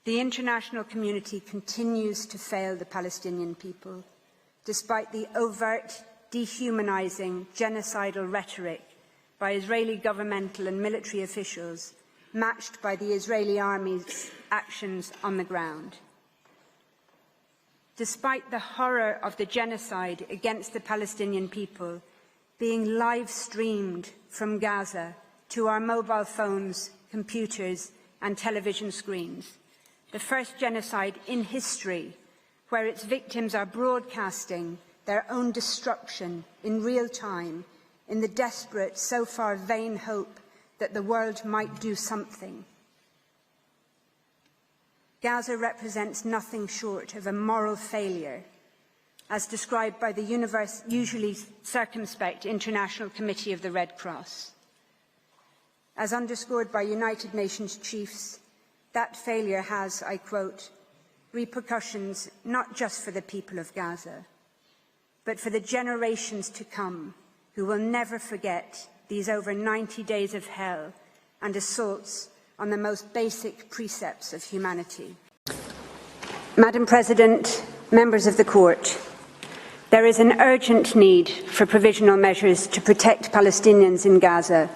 The international community continues to fail the Palestinian people, despite the overt, dehumanizing, genocidal rhetoric by Israeli governmental and military officials, matched by the Israeli army's actions on the ground. Despite the horror of the genocide against the Palestinian people being live-streamed from Gaza to our mobile phones, computers and television screens, the first genocide in history where its victims are broadcasting their own destruction in real time in the desperate, so far vain hope that the world might do something. Gaza represents nothing short of a moral failure, as described by the usually circumspect International Committee of the Red Cross. As underscored by United Nations chiefs, that failure has, I quote, repercussions not just for the people of Gaza, but for the generations to come who will never forget these over 90 days of hell and assaults on the most basic precepts of humanity. Madam President, members of the Court, there is an urgent need for provisional measures to protect Palestinians in Gaza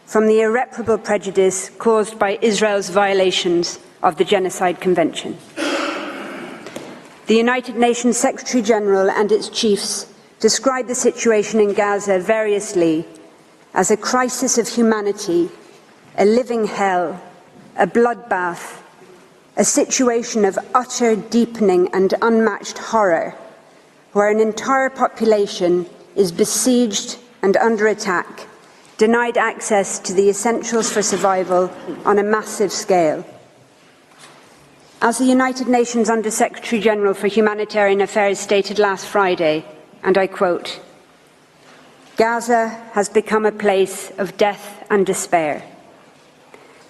from the irreparable prejudice caused by Israel's violations of the Genocide Convention. The United Nations Secretary-General and its chiefs described the situation in Gaza variously as a crisis of humanity, a living hell, a bloodbath, a situation of utter, deepening and unmatched horror, where an entire population is besieged and under attack, denied access to the essentials for survival on a massive scale. As the United Nations Under-Secretary-General for Humanitarian Affairs stated last Friday, and I quote, "Gaza has become a place of death and despair.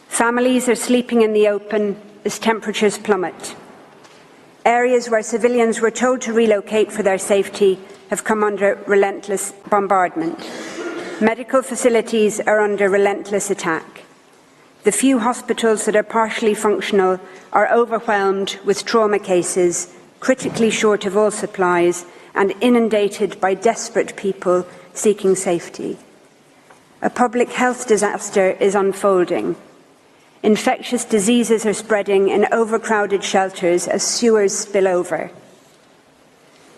Families are sleeping in the open as temperatures plummet. Areas where civilians were told to relocate for their safety have come under relentless bombardment. Medical facilities are under relentless attack. The few hospitals that are partially functional are overwhelmed with trauma cases, critically short of all supplies, and inundated by desperate people seeking safety. A public health disaster is unfolding. Infectious diseases are spreading in overcrowded shelters as sewers spill over.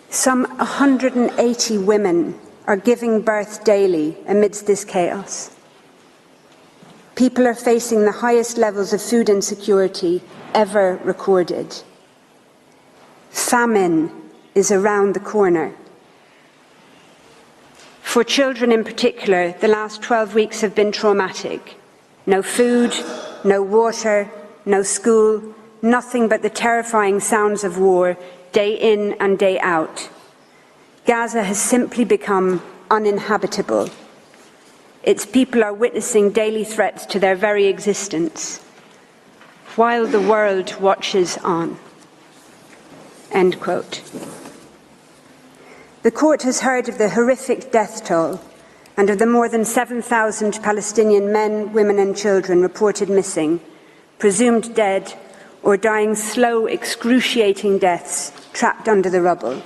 Some 180 women are giving birth daily amidst this chaos. People are facing the highest levels of food insecurity ever recorded. Famine is around the corner. For children in particular, the last 12 weeks have been traumatic. No food, no water, no school, nothing but the terrifying sounds of war, day in and day out. Gaza has simply become uninhabitable. Its people are witnessing daily threats to their very existence, while the world watches on." End quote. The Court has heard of the horrific death toll and of the more than 7,000 Palestinian men, women and children reported missing, presumed dead or dying slow, excruciating deaths trapped under the rubble.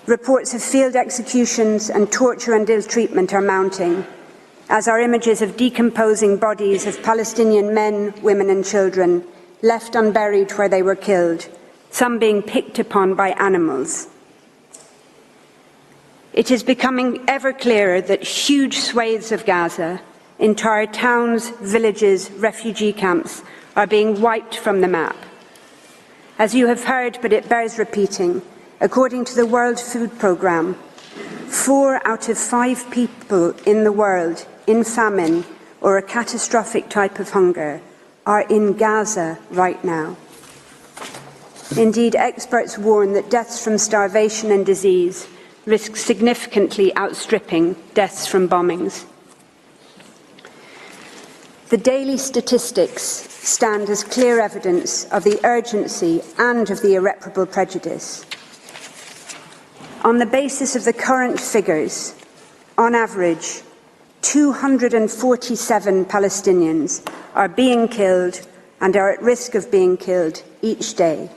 Reports of field executions and torture and ill-treatment are mounting, as are images of decomposing bodies of Palestinian men, women and children left unburied where they were killed, some being picked upon by animals. It is becoming ever clearer that huge swathes of Gaza, entire towns, villages, refugee camps, are being wiped from the map. As you have heard, but it bears repeating, according to the World Food Programme, 4 out of 5 people in the world in famine or a catastrophic type of hunger are in Gaza right now. Indeed, experts warn that deaths from starvation and disease risk significantly outstripping deaths from bombings. The daily statistics stand as clear evidence of the urgency and of the irreparable prejudice. On the basis of the current figures, on average, 247 Palestinians are being killed and are at risk of being killed each day,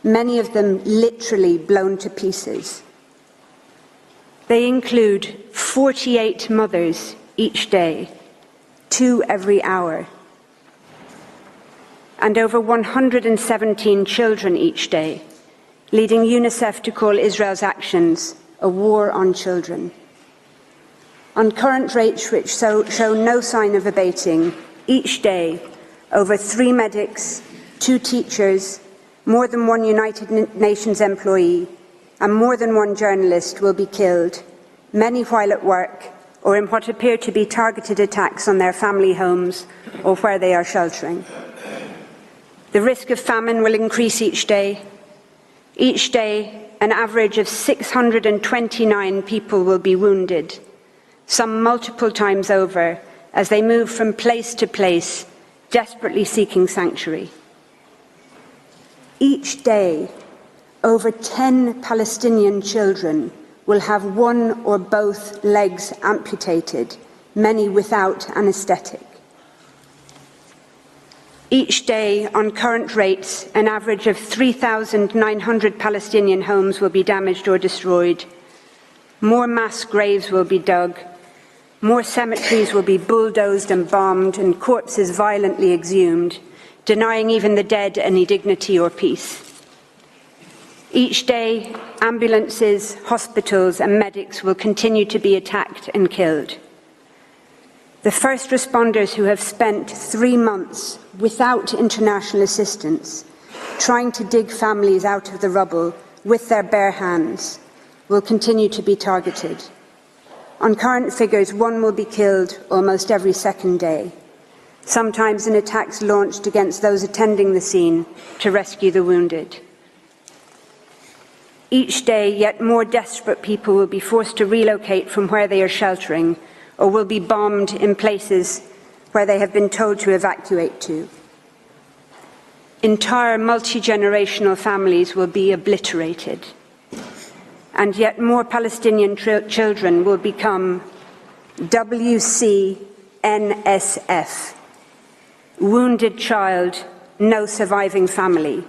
many of them literally blown to pieces. They include 48 mothers each day, 2 every hour, and over 117 children each day, leading UNICEF to call Israel's actions a war on children. On current rates which show no sign of abating, each day, over 3 medics, 2 teachers, more than 1 United Nations employee, and more than 1 journalist will be killed, many while at work or in what appear to be targeted attacks on their family homes or where they are sheltering. The risk of famine will increase each day. Each day, an average of 629 people will be wounded, some multiple times over, as they move from place to place, desperately seeking sanctuary. Each day, over 10 Palestinian children will have 1 or both legs amputated, many without anaesthetic. Each day, on current rates, an average of 3,900 Palestinian homes will be damaged or destroyed. More mass graves will be dug. More cemeteries will be bulldozed and bombed and corpses violently exhumed, denying even the dead any dignity or peace. Each day, ambulances, hospitals and medics will continue to be attacked and killed. The first responders who have spent 3 months without international assistance, trying to dig families out of the rubble with their bare hands, will continue to be targeted. On current figures, 1 will be killed almost every second day, sometimes in attacks launched against those attending the scene to rescue the wounded. Each day, yet more desperate people will be forced to relocate from where they are sheltering or will be bombed in places where they have been told to evacuate to. Entire multi-generational families will be obliterated, and yet more Palestinian children will become WCNSF, Wounded Child, No Surviving Family,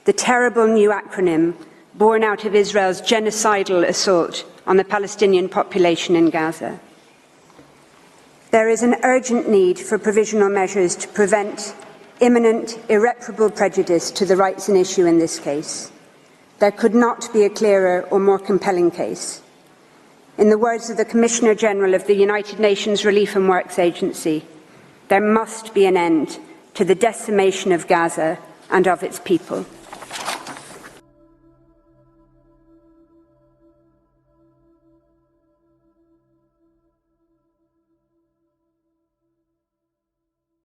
the terrible new acronym born out of Israel's genocidal assault on the Palestinian population in Gaza. There is an urgent need for provisional measures to prevent imminent, irreparable prejudice to the rights in issue in this case. There could not be a clearer or more compelling case. In the words of the Commissioner General of the United Nations Relief and Works Agency, there must be an end to the decimation of Gaza and of its people.